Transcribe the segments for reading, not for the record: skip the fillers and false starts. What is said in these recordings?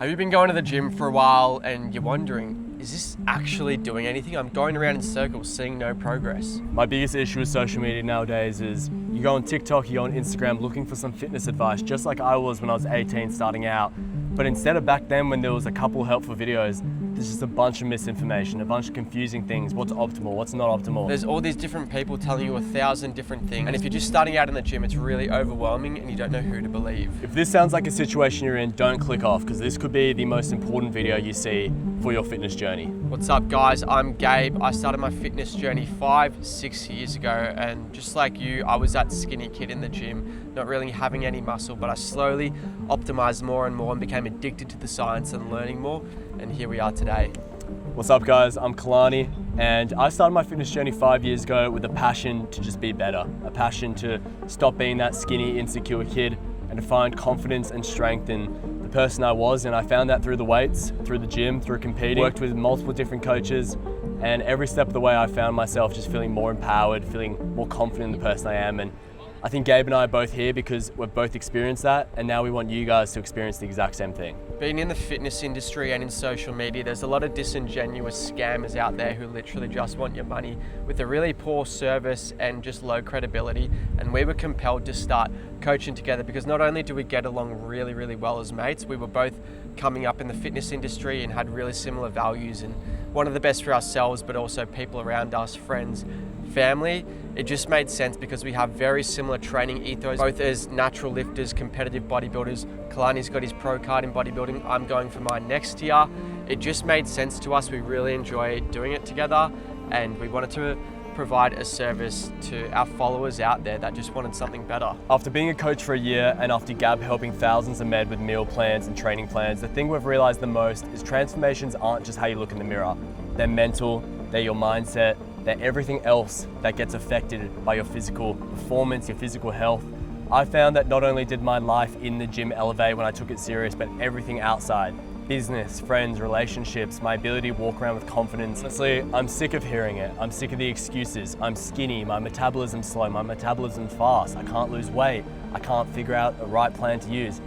Have you been going to the gym for a while and you're wondering, is this actually doing anything? I'm going around in circles, seeing no progress. My biggest issue with social media nowadays is you go on TikTok, you go on Instagram looking for some fitness advice, just like I was when I was 18 starting out. But instead of back then when there was a couple helpful videos, there's just a bunch of misinformation, a bunch of confusing things. What's optimal, what's not optimal. There's all these different people telling you 1,000 different things. And if you're just starting out in the gym, it's really overwhelming and you don't know who to believe. If this sounds like a situation you're in, don't click off, because this could be the most important video you see for your fitness journey. What's up guys, I'm Gabe. I started my fitness journey 5-6 years ago, and just like you, I was that skinny kid in the gym, not really having any muscle, but I slowly optimized more and more and became addicted to the science and learning more, and here we are today. What's up guys, I'm Kalani, and I started my fitness journey 5 years ago with a passion to just be better, a passion to stop being that skinny, insecure kid and to find confidence and strength in the person I was. And I found that through the weights, through the gym, through competing. Worked with multiple different coaches, and every step of the way I found myself just feeling more empowered, feeling more confident in the person I am. And I think Gabe and I are both here because we've both experienced that, and now we want you guys to experience the exact same thing. Being in the fitness industry and in social media, there's a lot of disingenuous scammers out there who literally just want your money with a really poor service and just low credibility. And we were compelled to start coaching together because not only do we get along really, really well as mates, we were both coming up in the fitness industry and had really similar values and wanted the best for ourselves, but also people around us, friends, family. It just made sense because we have very similar training ethos, both as natural lifters, competitive bodybuilders. Kalani's got his pro card in bodybuilding. I'm going for mine next year. It just made sense to us. We really enjoy doing it together, and we wanted to provide a service to our followers out there that just wanted something better. After being a coach for a year and after Gab helping thousands of men with meal plans and training plans, the thing we've realized the most is transformations aren't just how you look in the mirror. They're mental, they're your mindset, they're everything else that gets affected by your physical performance, your physical health. I found that not only did my life in the gym elevate when I took it serious, but everything outside. Business, friends, relationships, my ability to walk around with confidence. Honestly, I'm sick of hearing it. I'm sick of the excuses. I'm skinny, my metabolism's slow, my metabolism's fast, I can't lose weight, I can't figure out a right plan to use.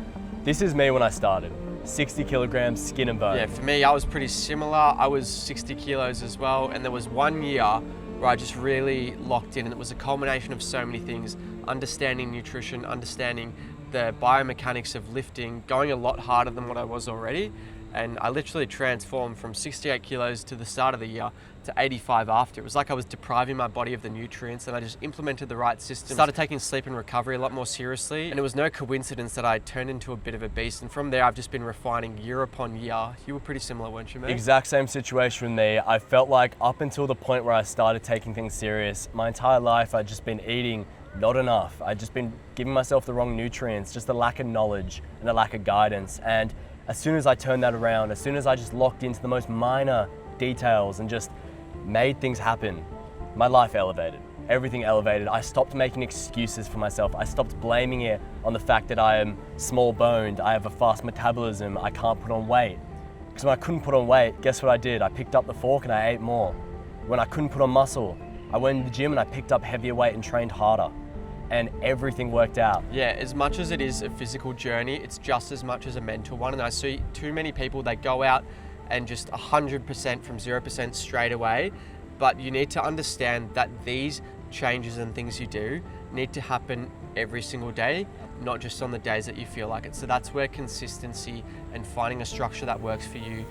This is me when I started. 60 kilograms, skin and bone. Yeah, for me, I was pretty similar. I was 60 kilos as well, and there was 1 year where I just really locked in, and it was a culmination of so many things: understanding nutrition, understanding the biomechanics of lifting, going a lot harder than what I was already. And I literally transformed from 68 kilos to the start of the year to 85 after. It was like I was depriving my body of the nutrients, and I just implemented the right system. Started taking sleep and recovery a lot more seriously, and it was no coincidence that I turned into a bit of a beast. And from there, I've just been refining year upon year. You were pretty similar, weren't you, mate? Exact same situation with me. I felt like up until the point where I started taking things serious, my entire life I'd just been eating not enough. I'd just been giving myself the wrong nutrients, just a lack of knowledge and a lack of guidance. And as soon as I turned that around, as soon as I just locked into the most minor details and just made things happen, my life elevated. Everything elevated. I stopped making excuses for myself. I stopped blaming it on the fact that I am small boned, I have a fast metabolism, I can't put on weight. Because when I couldn't put on weight, guess what I did? I picked up the fork and I ate more. When I couldn't put on muscle, I went in the gym and I picked up heavier weight and trained harder. And everything worked out. Yeah, as much as it is a physical journey, it's just as much as a mental one. And I see too many people, they go out and just 100% from 0% straight away. But you need to understand that these changes and things you do need to happen every single day, not just on the days that you feel like it. So that's where consistency and finding a structure that works for you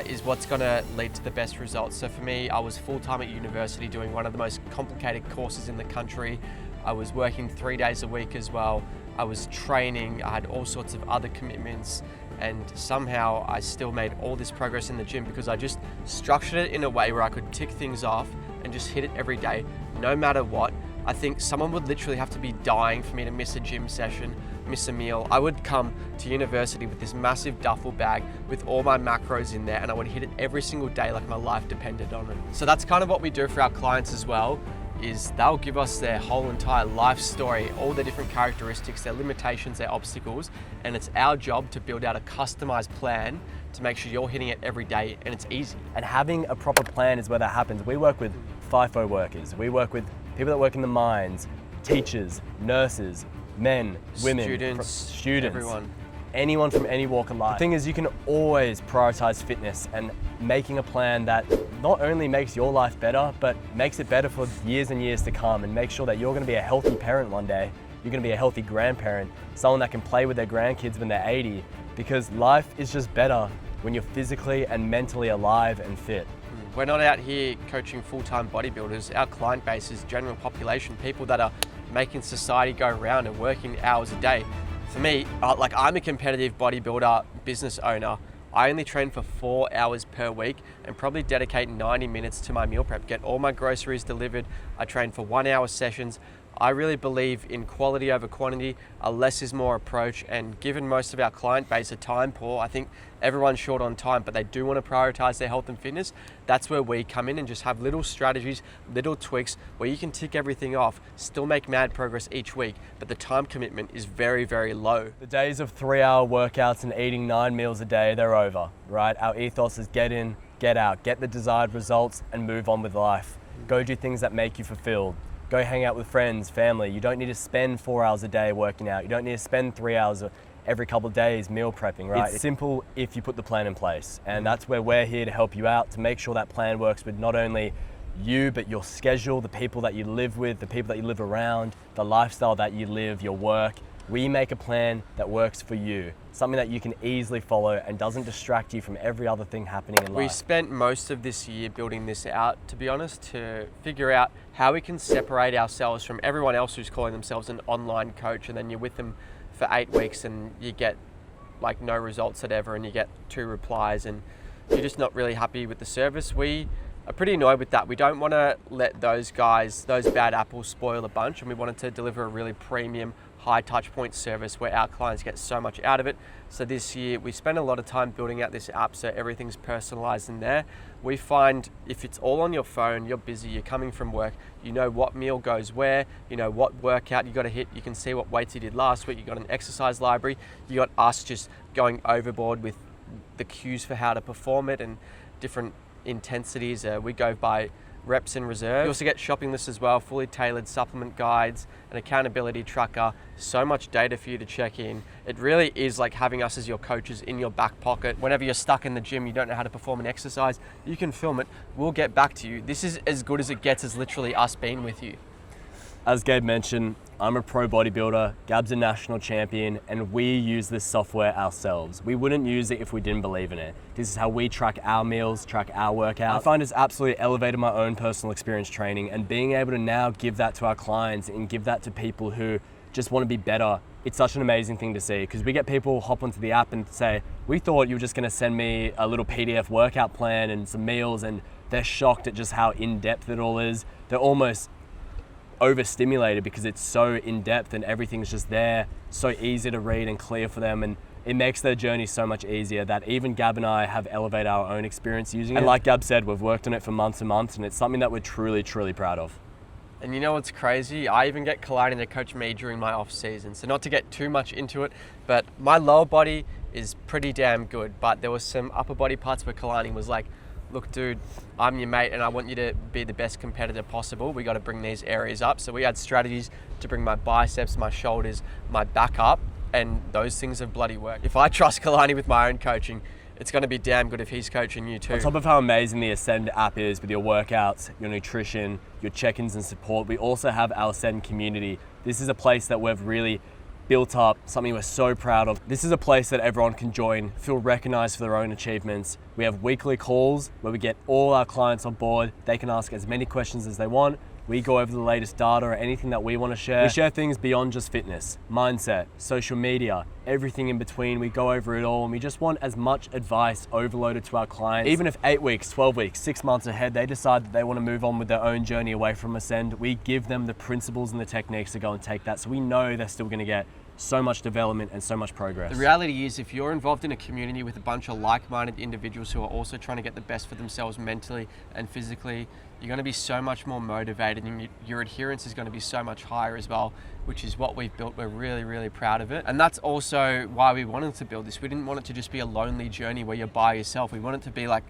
is what's gonna lead to the best results. So for me, I was full-time at university doing one of the most complicated courses in the country. I was working 3 days a week as well. I was training, I had all sorts of other commitments, and somehow I still made all this progress in the gym because I just structured it in a way where I could tick things off and just hit it every day, no matter what. I think someone would literally have to be dying for me to miss a gym session, miss a meal. I would come to university with this massive duffel bag with all my macros in there, and I would hit it every single day like my life depended on it. So that's kind of what we do for our clients as well, is they'll give us their whole entire life story, all their different characteristics, their limitations, their obstacles, and it's our job to build out a customized plan to make sure you're hitting it every day, and it's easy. And having a proper plan is where that happens. We work with FIFO workers, we work with people that work in the mines, teachers, nurses, men, women, students, everyone. anyone from any walk of life. The thing is, you can always prioritize fitness and making a plan that not only makes your life better, but makes it better for years and years to come, and make sure that you're gonna be a healthy parent one day. You're gonna be a healthy grandparent, someone that can play with their grandkids when they're 80, because life is just better when you're physically and mentally alive and fit. We're not out here coaching full-time bodybuilders. Our client base is general population, people that are making society go round and working hours a day. For me, I'm a competitive bodybuilder, business owner. I only train for 4 hours per week and probably dedicate 90 minutes to my meal prep, get all my groceries delivered. I train for 1 hour sessions. I really believe in quality over quantity, a less is more approach, and given most of our client base are time poor, I think everyone's short on time, but they do want to prioritize their health and fitness. That's where we come in and just have little strategies, little tweaks where you can tick everything off, still make mad progress each week, but the time commitment is very, very low. The days of 3-hour workouts and eating 9 meals a day, they're over, right? Our ethos is get in, get out, get the desired results and move on with life. Go do things that make you fulfilled. Go hang out with friends, family. You don't need to spend 4 hours a day working out. You don't need to spend 3 hours every couple of days meal prepping, right? It's simple if you put the plan in place. And that's where we're here to help you out, to make sure that plan works with not only you, but your schedule, the people that you live with, the people that you live around, the lifestyle that you live, your work. We make a plan that works for you, something that you can easily follow and doesn't distract you from every other thing happening in life. We spent most of this year building this out, to be honest, to figure out how we can separate ourselves from everyone else who's calling themselves an online coach, and then you're with them for 8 weeks and you get like no results at ever, and you get 2 replies and you're just not really happy with the service. We are pretty annoyed with that. We don't want to let those guys, those bad apples, spoil a bunch, and we wanted to deliver a really premium, high touch point service where our clients get so much out of it. So this year we spent a lot of time building out this app so everything's personalized in there. We find if it's all on your phone, you're busy, you're coming from work, you know what meal goes where, you know what workout you got to hit, you can see what weights you did last week, you got an exercise library, you got us just going overboard with the cues for how to perform it and different intensities. We go by reps in reserve. You also get shopping lists as well, fully tailored supplement guides, an accountability tracker, so much data for you to check in. It really is like having us as your coaches in your back pocket. Whenever you're stuck in the gym, you don't know how to perform an exercise, you can film it, we'll get back to you. This is as good as it gets, as literally us being with you. As Gabe mentioned, I'm a pro bodybuilder, Gab's a national champion, and we use this software ourselves. We wouldn't use it if we didn't believe in it. This is how we track our meals, track our workouts. I find it's absolutely elevated my own personal experience training, and being able to now give that to our clients and give that to people who just want to be better. It's such an amazing thing to see, because we get people hop onto the app and say, we thought you were just going to send me a little PDF workout plan and some meals, and they're shocked at just how in-depth it all is. They're almost overstimulated because it's so in-depth and everything's just there, so easy to read and clear for them, and it makes their journey so much easier that even Gab and I have elevated our own experience using it. And like Gab said, we've worked on it for months and months, and it's something that we're truly, truly proud of. And you know what's crazy? I even get Kalani to coach me during my off season. So not to get too much into it, but my lower body is pretty damn good, but there was some upper body parts where Kalani was like, look dude, I'm your mate and I want you to be the best competitor possible. We got to bring these areas up. So we had strategies to bring my biceps, my shoulders, my back up, and those things have bloody worked. If I trust Kalani with my own coaching, it's going to be damn good if he's coaching you too. On top of how amazing the Ascend app is with your workouts, your nutrition, your check-ins and support, we also have our Ascend community. This is a place that we've really built up, something we're so proud of. This is a place that everyone can join, feel recognized for their own achievements. We have weekly calls where we get all our clients on board. They can ask as many questions as they want. We go over the latest data or anything that we want to share. We share things beyond just fitness, mindset, social media, everything in between. We go over it all, and we just want as much advice overloaded to our clients. Even if 8 weeks, 12 weeks, 6 months ahead, they decide that they want to move on with their own journey away from Ascend, we give them the principles and the techniques to go and take that, so we know they're still going to get so much development and so much progress. The reality is, if you're involved in a community with a bunch of like-minded individuals who are also trying to get the best for themselves mentally and physically, you're going to be so much more motivated, and your adherence is going to be so much higher as well, which is what we've built. We're really, really proud of it. And that's also why we wanted to build this. We didn't want it to just be a lonely journey where you're by yourself. We want it to be like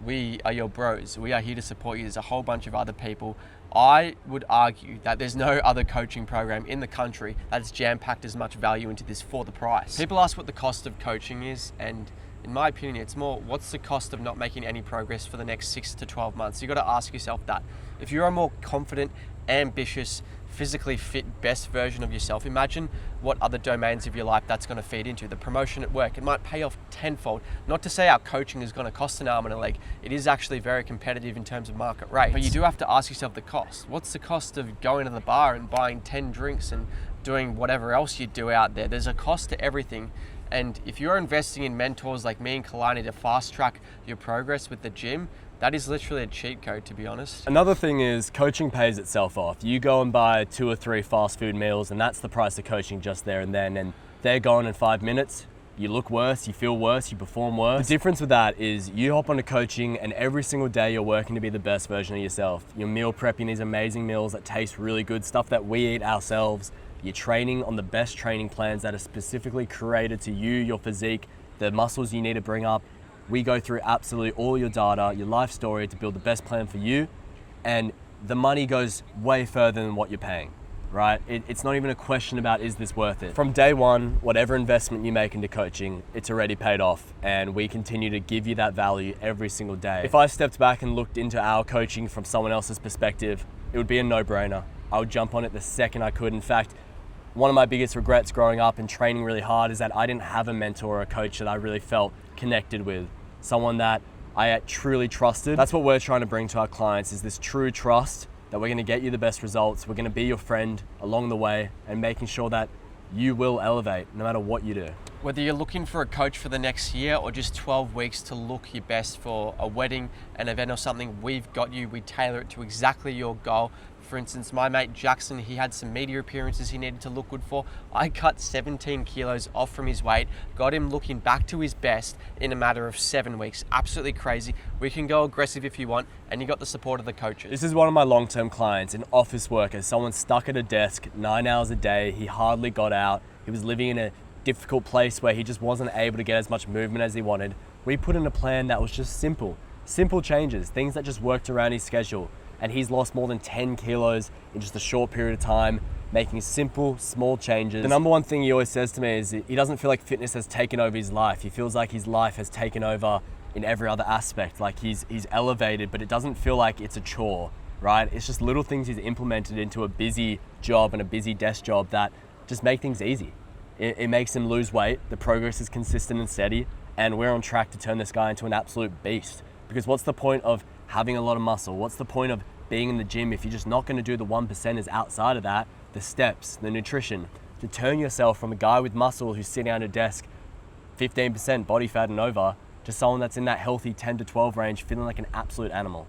we are your bros. We are here to support you. There's a whole bunch of other people. I would argue that there's no other coaching program in the country that's jam-packed as much value into this for the price. People ask what the cost of coaching is, and in my opinion, it's more, what's the cost of not making any progress for the next 6 to 12 months? You got to ask yourself that. If you're a more confident, ambitious, physically fit, best version of yourself, imagine what other domains of your life that's going to feed into. The promotion at work, it might pay off tenfold. Not to say our coaching is going to cost an arm and a leg. It is actually very competitive in terms of market rate. But you do have to ask yourself the cost. What's the cost of going to the bar and buying 10 drinks and doing whatever else you do out there? There's a cost to everything. And if you're investing in mentors like me and Kalani to fast track your progress with the gym, that is literally a cheat code, to be honest. Another thing is coaching pays itself off. You go and buy 2 or 3 fast food meals and that's the price of coaching just there and then, and they're gone in 5 minutes. You look worse, you feel worse, you perform worse. The difference with that is you hop onto coaching and every single day you're working to be the best version of yourself. You're meal prepping these amazing meals that taste really good, stuff that we eat ourselves. You're training on the best training plans that are specifically created to you, your physique, the muscles you need to bring up. We go through absolutely all your data, your life story to build the best plan for you. And the money goes way further than what you're paying, right? It's not even a question about, is this worth it? From day one, whatever investment you make into coaching, it's already paid off. And we continue to give you that value every single day. If I stepped back and looked into our coaching from someone else's perspective, it would be a no-brainer. I would jump on it the second I could. In fact, one of my biggest regrets growing up and training really hard is that I didn't have a mentor or a coach that I really felt connected with. Someone that I truly trusted. That's what we're trying to bring to our clients, is this true trust that we're going to get you the best results. We're going to be your friend along the way and making sure that you will elevate no matter what you do. Whether you're looking for a coach for the next year or just 12 weeks to look your best for a wedding, an event or something, we've got you. We tailor it to exactly your goal. For instance, my mate Jackson, he had some media appearances he needed to look good for. I cut 17 kilos off from his weight, got him looking back to his best in a matter of 7 weeks. Absolutely crazy. We can go aggressive if you want, and you got the support of the coaches. This is one of my long-term clients, an office worker, someone stuck at a desk 9 hours a day. He hardly got out. He was living in a difficult place where he just wasn't able to get as much movement as he wanted. We put in a plan that was just simple changes, things that just worked around his schedule. And he's lost more than 10 kilos in just a short period of time, making simple, small changes. The number one thing he always says to me is he doesn't feel like fitness has taken over his life. He feels like his life has taken over in every other aspect. Like he's elevated, but it doesn't feel like it's a chore, right? It's just little things he's implemented into a busy job and a busy desk job that just make things easy. It makes him lose weight. The progress is consistent and steady, and we're on track to turn this guy into an absolute beast. Because what's the point of having a lot of muscle? What's the point of being in the gym if you're just not going to do the 1%ers outside of that, the steps, the nutrition, to turn yourself from a guy with muscle who's sitting at a desk 15% body fat and over to someone that's in that healthy 10 to 12 range feeling like an absolute animal.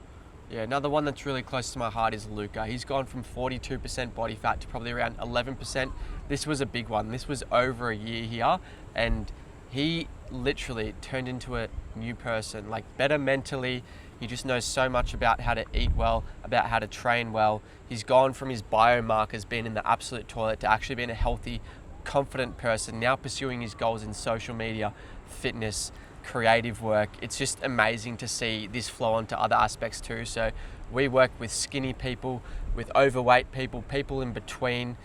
Yeah, another one that's really close to my heart is Luca. He's gone from 42% body fat to probably around 11%. This was a big one. This was over a year here, and he literally turned into a new person, like better mentally. He just knows so much about how to eat well, about how to train well. He's gone from his biomarkers being in the absolute toilet to actually being a healthy, confident person, now pursuing his goals in social media, fitness, creative work. It's just amazing to see this flow onto other aspects too. So we work with skinny people, with overweight people, people in between.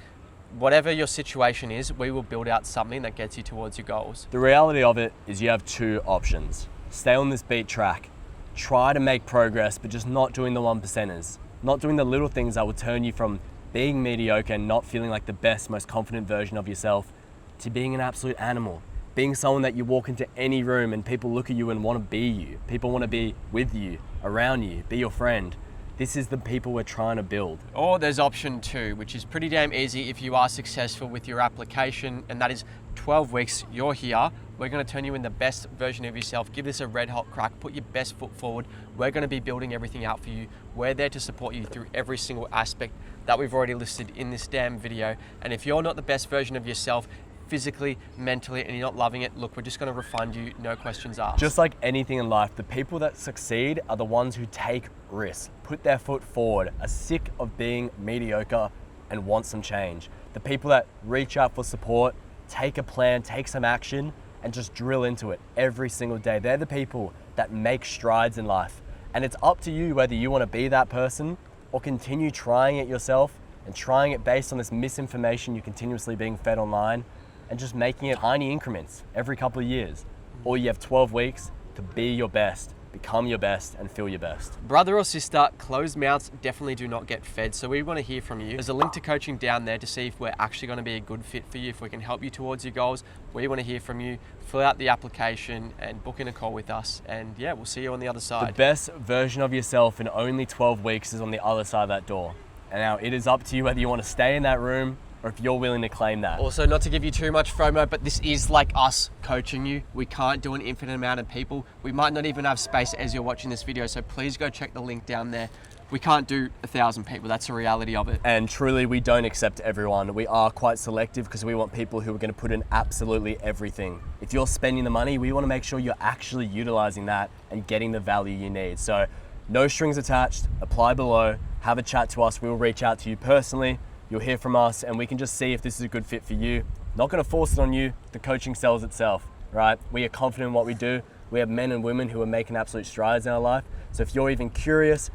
Whatever your situation is, we will build out something that gets you towards your goals. The reality of it is you have 2 options. Stay on this beat track. Try to make progress, but just not doing the 1%ers. Not doing the little things that will turn you from being mediocre and not feeling like the best, most confident version of yourself to being an absolute animal. Being someone that you walk into any room and people look at you and want to be you. People want to be with you, around you, be your friend. This is the people we're trying to build. Or there's option 2, which is pretty damn easy if you are successful with your application, and that is 12 weeks, you're here. We're going to turn you in the best version of yourself. Give this a red hot crack. Put your best foot forward. We're going to be building everything out for you. We're there to support you through every single aspect that we've already listed in this damn video. And if you're not the best version of yourself, physically, mentally, and you're not loving it, look, we're just going to refund you, no questions asked. Just like anything in life, the people that succeed are the ones who take risks, put their foot forward, are sick of being mediocre and want some change. The people that reach out for support, take a plan, take some action, and just drill into it every single day. They're the people that make strides in life. And it's up to you whether you want to be that person or continue trying it yourself and trying it based on this misinformation you're continuously being fed online and just making it tiny increments every couple of years. Or you have 12 weeks to be your best, become your best, and feel your best. Brother or sister, closed mouths definitely do not get fed, so we want to hear from you. There's a link to coaching down there to see if we're actually going to be a good fit for you, if we can help you towards your goals. We want to hear from you. Fill out the application and book in a call with us, and yeah, we'll see you on the other side. The best version of yourself in only 12 weeks is on the other side of that door. And now it is up to you whether you want to stay in that room or if you're willing to claim that. Also, not to give you too much FOMO, but this is like us coaching you. We can't do an infinite amount of people. We might not even have space as you're watching this video, so please go check the link down there. We can't do 1,000 people. That's the reality of it. And truly, we don't accept everyone. We are quite selective because we want people who are going to put in absolutely everything. If you're spending the money, we want to make sure you're actually utilizing that and getting the value you need. So no strings attached, apply below, have a chat to us. We'll reach out to you personally. You'll hear from us and we can just see if this is a good fit for you. Not going to force it on you. The coaching sells itself, right? We are confident in what we do. We have men and women who are making absolute strides in our life. So if you're even curious,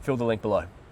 fill the link below.